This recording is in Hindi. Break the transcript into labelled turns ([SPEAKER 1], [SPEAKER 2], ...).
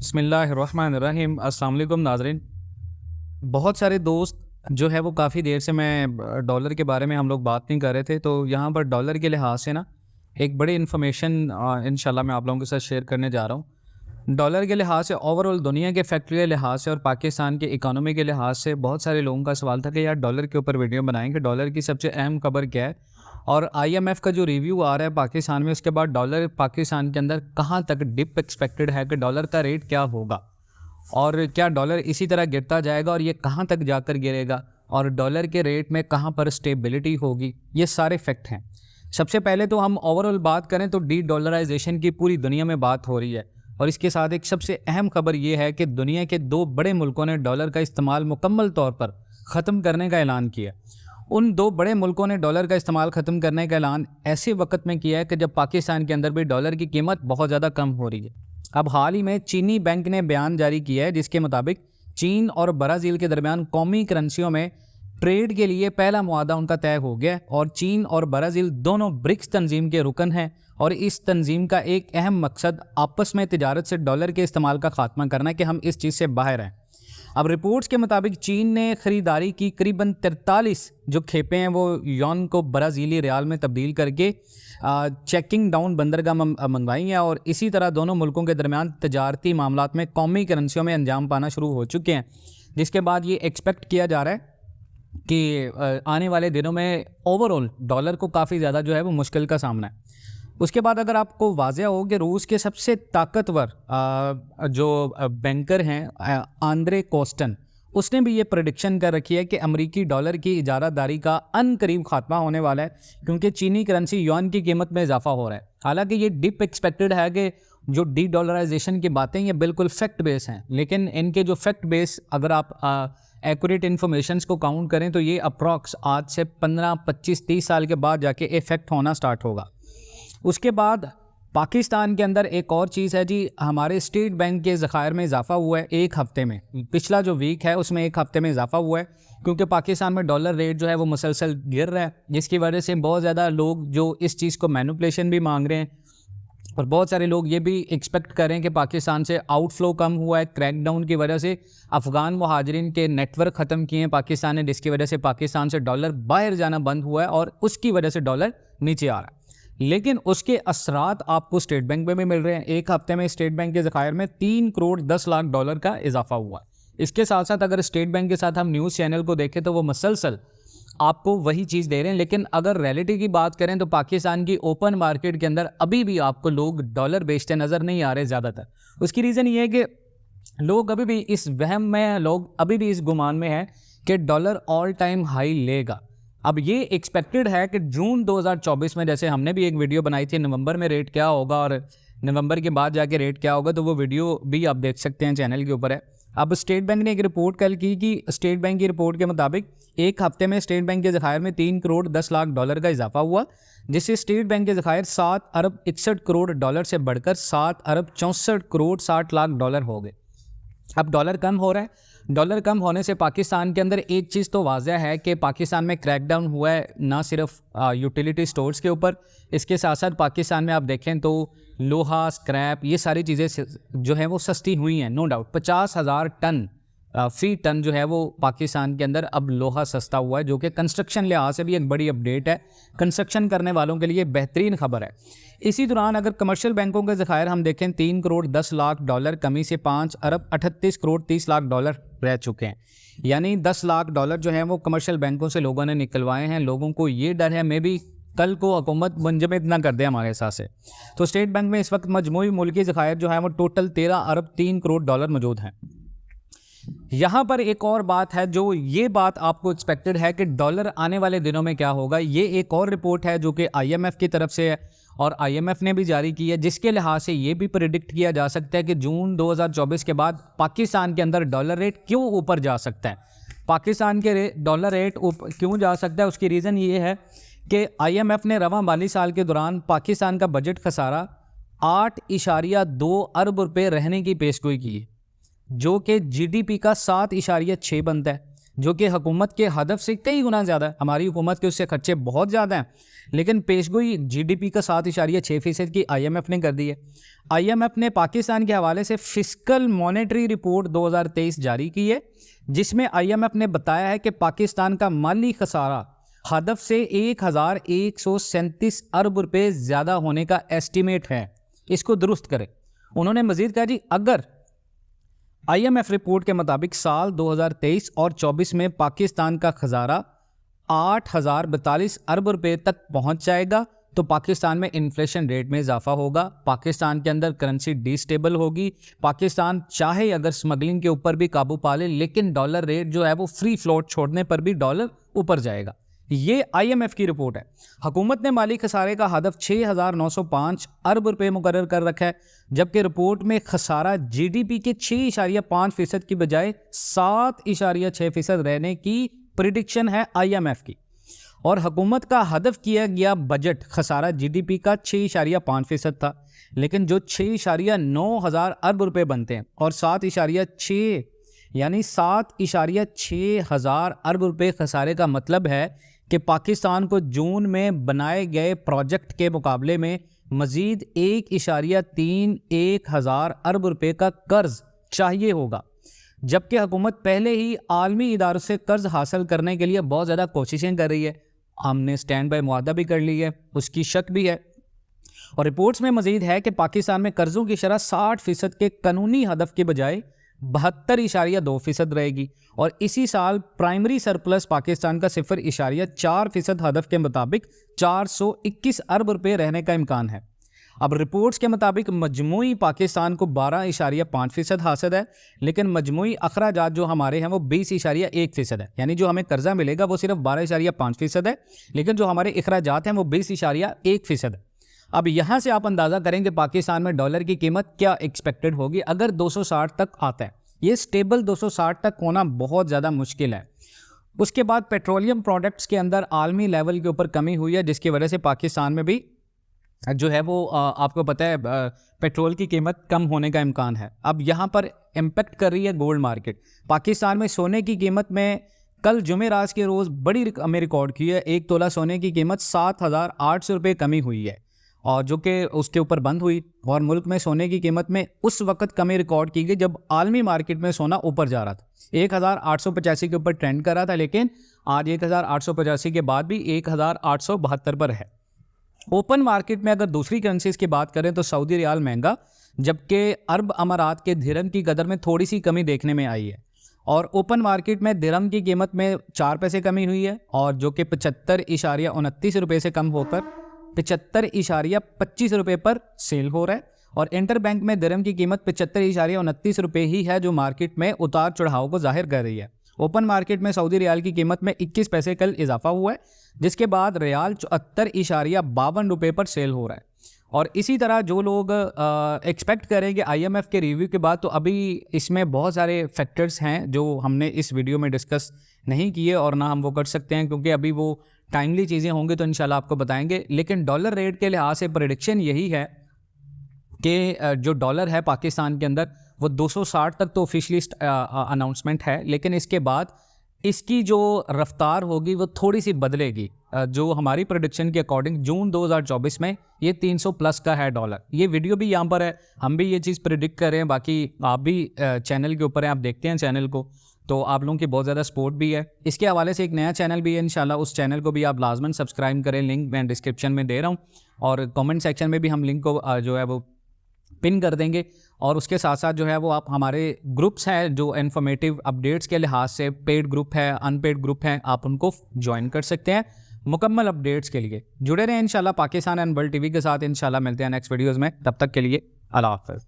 [SPEAKER 1] बिस्मिल्लाहिर्रहमानिर्रहीम। अस्सलाम वालेकुम नाज़रीन। बहुत सारे दोस्त जो है वो काफ़ी देर से मैं डॉलर के बारे में हम लोग बात नहीं कर रहे थे, तो यहाँ पर डॉलर के लिहाज से ना एक बड़ी इन्फॉर्मेशन इंशाल्लाह मैं आप लोगों के साथ शेयर करने जा रहा हूँ। डॉलर के लिहाज से ओवरऑल दुनिया के फैक्ट्री के लिहाज से और पाकिस्तान के इकोनॉमी के लिहाज से बहुत सारे लोगों का सवाल था कि यार डॉलर के ऊपर वीडियो बनाएंगे, डॉलर की सबसे अहम खबर क्या है और आईएमएफ का जो रिव्यू आ रहा है पाकिस्तान में, उसके बाद डॉलर पाकिस्तान के अंदर कहाँ तक डिप एक्सपेक्टेड है कि डॉलर का रेट क्या होगा और क्या डॉलर इसी तरह गिरता जाएगा और ये कहाँ तक जाकर गिरेगा और डॉलर के रेट में कहाँ पर स्टेबिलिटी होगी, ये सारे फैक्ट हैं। सबसे पहले तो हम ओवरऑल बात करें तो डी डॉलराइजेशन की पूरी दुनिया में बात हो रही है और इसके साथ एक सबसे अहम खबर ये है कि दुनिया के दो बड़े मुल्कों ने डॉलर का इस्तेमाल मुकम्मल तौर पर ख़त्म करने का ऐलान किया। उन दो बड़े मुल्कों ने डॉलर का इस्तेमाल ख़त्म करने का ऐलान ऐसे वक्त में किया है कि जब पाकिस्तान के अंदर भी डॉलर की कीमत बहुत ज़्यादा कम हो रही है। अब हाल ही में चीनी बैंक ने बयान जारी किया है जिसके मुताबिक चीन और ब्राज़ील के दरमियान कौमी करेंसियों में ट्रेड के लिए पहला मुआहदा उनका तय हो गया और चीन और ब्राज़ील दोनों ब्रिक्स तंजीम के रुकन हैं और इस तंजीम का एक अहम मकसद आपस में तिजारत से डॉलर के इस्तेमाल का खात्मा करना है कि हम इस चीज़ से बाहर हैं। अब रिपोर्ट्स के मुताबिक चीन ने ख़रीदारी की करीबन 43 जो खेपें हैं वो यॉन को ब्राज़ीली रियाल में तब्दील करके चेकिंग डाउन बंदरगाह मंगवाई हैं और इसी तरह दोनों मुल्कों के दरमियान तजारती मामलात में कौमी करेंसियों में अंजाम पाना शुरू हो चुके हैं, जिसके बाद ये एक्सपेक्ट किया जा रहा है कि आने वाले दिनों में ओवरऑल डॉलर को काफ़ी ज़्यादा जो है वो मुश्किल का सामना है। उसके बाद अगर आपको वाज़ेह हो कि रूस के सबसे ताकतवर जो बैंकर हैं आंद्रे कोस्टन, उसने भी ये प्रेडिक्शन कर रखी है कि अमेरिकी डॉलर की इजारादारी का अनकरीब खात्मा होने वाला है क्योंकि चीनी करेंसी युआन की कीमत में इजाफा हो रहा है। हालांकि ये डिप एक्सपेक्टेड है कि जो डी डॉलराइजेशन की बातें ये बिल्कुल फैक्ट बेस हैं, लेकिन इनके जो फैक्ट बेस अगर आप एक्यूरेट इन्फॉर्मेशन को काउंट करें तो ये अप्रॉक्स आज से 15, 25, 30 साल के बाद जाके इफेक्ट होना स्टार्ट होगा। उसके बाद पाकिस्तान के अंदर एक और चीज़ है जी, हमारे स्टेट बैंक के ज़खायर में इजाफा हुआ है एक हफ़्ते में। पिछला जो वीक है उसमें एक हफ़्ते में इजाफा हुआ है क्योंकि पाकिस्तान में डॉलर रेट जो है वो मुसलसल गिर रहा है, जिसकी वजह से बहुत ज़्यादा लोग जो इस चीज़ को मैनिपुलेशन भी मांग रहे हैं और बहुत सारे लोग ये भी एक्सपेक्ट करें कि पाकिस्तान से आउटफ्लो कम हुआ है क्रैकडाउन की वजह से। अफ़गान मुहाजिरीन के नेटवर्क ख़त्म किए हैं पाकिस्तान ने, जिसकी वजह से पाकिस्तान से डॉलर बाहर जाना बंद हुआ है और उसकी वजह से डॉलर नीचे आ रहा है। लेकिन उसके असरात आपको स्टेट बैंक में भी मिल रहे हैं। एक हफ्ते में स्टेट बैंक के ज़खायर में 3 करोड़ 10 लाख डॉलर का इजाफा हुआ है। इसके साथ साथ अगर स्टेट बैंक के साथ हम न्यूज़ चैनल को देखें तो वो मुसलसल आपको वही चीज़ दे रहे हैं, लेकिन अगर रियलिटी की बात करें तो पाकिस्तान की ओपन मार्केट के अंदर अभी भी आपको लोग डॉलर बेचते नज़र नहीं आ रहे ज़्यादातर। उसकी रीज़न ये है कि लोग अभी भी इस वहम में, लोग अभी भी इस गुमान में है कि डॉलर ऑल टाइम हाई लेगा। अब ये एक्सपेक्टेड है कि जून 2024 में, जैसे हमने भी एक वीडियो बनाई थी नवंबर में रेट क्या होगा और नवंबर के बाद जाके रेट क्या होगा, तो वो वीडियो भी आप देख सकते हैं, चैनल के ऊपर है। अब स्टेट बैंक ने एक रिपोर्ट कल की कि स्टेट बैंक की रिपोर्ट के मुताबिक एक हफ्ते में स्टेट बैंक के ज़खायर में 3 करोड़ 10 लाख डॉलर का इजाफा हुआ, जिससे स्टेट बैंक के ज़खायर 7 अरब 61 करोड़ डॉलर से बढ़कर 7 अरब 64 करोड़ 60 लाख डॉलर हो गए। अब डॉलर कम हो रहा है, डॉलर कम होने से पाकिस्तान के अंदर एक चीज़ तो वाज़ह है कि पाकिस्तान में क्रैकडाउन हुआ है ना सिर्फ यूटिलिटी स्टोर्स के ऊपर, इसके साथ साथ पाकिस्तान में आप देखें तो लोहा, स्क्रैप, ये सारी चीज़ें जो हैं वो सस्ती हुई हैं। नो डाउट 50,000 टन फी टन जो है वो पाकिस्तान के अंदर अब लोहा सस्ता हुआ है, जो कि कंस्ट्रक्शन लिहाज से भी एक बड़ी अपडेट है, कंस्ट्रक्शन करने वालों के लिए बेहतरीन खबर है। इसी दौरान अगर कमर्शियल बैंकों के ज़खायर हम देखें 3 करोड़ 10 लाख डॉलर कमी से 5 अरब 38 करोड़ 30 लाख डॉलर रह चुके हैं, यानी 10 लाख डॉलर जो है वो कमर्शियल बैंकों से लोगों ने निकलवाए हैं। लोगों को ये डर है मे भी कल को हुकूमत मुंजमद ना कर दे हमारे हिसाब से। तो स्टेट बैंक में इस वक्त मजमूई मुल्की ज़खायर जो है वो टोटल 13 अरब 3 करोड़ डॉलर मौजूद हैं। यहाँ पर एक और बात है, जो ये बात आपको एक्सपेक्टेड है कि डॉलर आने वाले दिनों में क्या होगा। ये एक और रिपोर्ट है जो कि आईएमएफ की तरफ से है और आईएमएफ ने भी जारी की है, जिसके लिहाज से ये भी प्रेडिक्ट किया जा सकता है कि जून 2024 के बाद पाकिस्तान के अंदर डॉलर रेट क्यों ऊपर जा सकता है। पाकिस्तान के डॉलर रेट क्यों जा सकता है, उसकी रीज़न ये है कि आईएमएफ ने रवां माली साल के दौरान पाकिस्तान का बजट खसारा 8.2 अरब रुपये रहने की पेशगोई की है, जो कि जीडीपी का 7.6 बनता है, जो कि हुकूमत के हदफ से कई गुना ज़्यादा है। हमारी हुकूमत के उससे खर्चे बहुत ज़्यादा हैं, लेकिन पेशगोई GDP का 7.6% की IMF ने कर दी है। IMF ने पाकिस्तान के हवाले से फिस्कल मॉनेटरी रिपोर्ट 2023 जारी की है, जिसमें IMF ने बताया है कि पाकिस्तान का माली खसारा हदफ से 1137 अरब रुपये ज़्यादा होने का एस्टीमेट है। इसको दुरुस्त करें। उन्होंने मजीद कहा जी, अगर IMF रिपोर्ट के मुताबिक साल 2023 और 24 में पाकिस्तान का खजारा 8,042 अरब रुपये तक पहुंच जाएगा तो पाकिस्तान में इन्फ्लेशन रेट में इजाफा होगा, पाकिस्तान के अंदर करेंसी डिस्टेबल होगी, पाकिस्तान चाहे अगर स्मगलिंग के ऊपर भी काबू पा ले, लेकिन डॉलर रेट जो है वो फ्री फ्लोट छोड़ने पर भी डॉलर ऊपर जाएगा। ये IMF की रिपोर्ट है। हुकूमत ने माली खसारे का हदफ 6,905 अरब रुपये मुकर्रर कर रखा है, जबकि रिपोर्ट में खसारा GDP के 6.5% की बजाय 7.6% रहने की प्रिडिक्शन है IMF की। और हुकूमत का हदफ किया गया बजट खसारा GDP का 6.5% था, लेकिन जो 6.9 हज़ार अरब रुपये बनते हैं और 7.6 यानी 7.6 हज़ार अरब रुपये खसारे का मतलब है कि पाकिस्तान को जून में बनाए गए प्रोजेक्ट के मुकाबले में मज़ीद 1.31 हज़ार अरब रुपये का कर्ज चाहिए होगा, जबकि हुकूमत पहले ही आलमी इदारों से कर्ज हासिल करने के लिए बहुत ज़्यादा कोशिशें कर रही है। हमने स्टैंड बाय मुआहदा भी कर ली है, उसकी शक भी है। और रिपोर्ट्स में मज़ीद है कि पाकिस्तान में कर्ज़ों की शरह 60% के कानूनी हदफ के बजाय 72.2% रहेगी, और इसी साल प्राइमरी सरप्लस पाकिस्तान का 0.4% हदफ के मुताबिक 421 अरब रुपये रहने का इम्कान है। अब रिपोर्ट्स के मुताबिक मजमूई पाकिस्तान को 12.5% हासिल है, लेकिन मजमूई अखराजात जो हमारे हैं वो 20.1% है। यानी जो हमें कर्जा मिलेगा वो सिर्फ 12.5% है, लेकिन जो हमारे अखराजात हैं वो 20.1% है। अब यहाँ से आप अंदाज़ा करें कि पाकिस्तान में डॉलर की कीमत क्या एक्सपेक्टेड होगी अगर 260 तक आता है। ये स्टेबल 260 तक होना बहुत ज़्यादा मुश्किल है। उसके बाद पेट्रोलियम प्रोडक्ट्स के अंदर आलमी लेवल के ऊपर कमी हुई है, जिसकी वजह से पाकिस्तान में भी जो है वो आपको पता है पेट्रोल की कीमत कम होने का इम्कान है। अब यहाँ पर इम्पेक्ट कर रही है गोल्ड मार्केट। पाकिस्तान में सोने की कीमत में कल जुमेरात के रोज़ बड़ी हमें रिकॉर्ड की है। 1 तोला सोने की कीमत 7,800 रुपये कमी हुई है, और जो कि उसके ऊपर बंद हुई। और मुल्क में सोने की कीमत में उस वक्त कमी रिकॉर्ड की गई जब आलमी मार्केट में सोना ऊपर जा रहा था। 1,885 के ऊपर ट्रेंड कर रहा था, लेकिन आज 1,885 के बाद भी 1,872 पर है। ओपन मार्केट में अगर दूसरी करेंसीज की बात करें तो सऊदी रियाल महंगा, जबकि अरब अमारात के दिरहम की कदर में थोड़ी सी कमी देखने में आई है। और ओपन मार्केट में दिरहम की कीमत में 4 पैसे कमी हुई है, और जो कि 75.29 रुपये से कम होकर 75.25 रुपये पर सेल हो रहा है। और इंटर बैंक में दिरहम की कीमत 75.29 रुपये ही है, जो मार्केट में उतार चढ़ाव को जाहिर कर रही है। ओपन मार्केट में सऊदी रियाल की कीमत में 21 पैसे कल इजाफा हुआ है, जिसके बाद रियाल 74.52 रुपये पर सेल हो रहा है। और इसी तरह जो लोग एक्सपेक्ट करेंगे IMF के रिव्यू के बाद, तो अभी इसमें बहुत सारे फैक्टर्स हैं जो हमने इस वीडियो में डिस्कस नहीं किए और ना हम वो कर सकते हैं, क्योंकि अभी वो टाइमली चीज़ें होंगी तो इंशाल्लाह आपको बताएंगे। लेकिन डॉलर रेट के लिहाज से प्रेडिक्शन यही है कि जो डॉलर है पाकिस्तान के अंदर वो 260 तक तो ऑफिशियली अनाउंसमेंट है, लेकिन इसके बाद इसकी जो रफ्तार होगी वो थोड़ी सी बदलेगी। जो हमारी प्रेडिक्शन के अकॉर्डिंग जून 2024 में ये 300 प्लस का है डॉलर। ये वीडियो भी यहाँ पर है, हम भी ये चीज़ प्रेडिक्ट कर रहे हैं। बाकी आप भी चैनल के ऊपर हैं, आप देखते हैं चैनल को, तो आप लोगों की बहुत ज़्यादा सपोर्ट भी है। इसके हवाले से एक नया चैनल भी है, इंशाल्लाह उस चैनल को भी आप लाजमन सब्सक्राइब करें। लिंक मैं डिस्क्रिप्शन में दे रहा हूँ, और कमेंट सेक्शन में भी हम लिंक को जो है वो पिन कर देंगे। और उसके साथ साथ जो है वो आप हमारे ग्रुप्स हैं जो इन्फॉर्मेटिव अपडेट्स के लिहाज से, पेड ग्रुप है, अनपेड ग्रुप हैं, आप उनको ज्वाइन कर सकते हैं मुकम्मल अपडेट्स के लिए। जुड़े रहें इंशाल्लाह पाकिस्तान एंड वर्ल्ड TV के साथ। इंशाल्लाह मिलते हैं नेक्स्ट वीडियोज़ में, तब तक के लिए अल्लाह हाफ़िज़।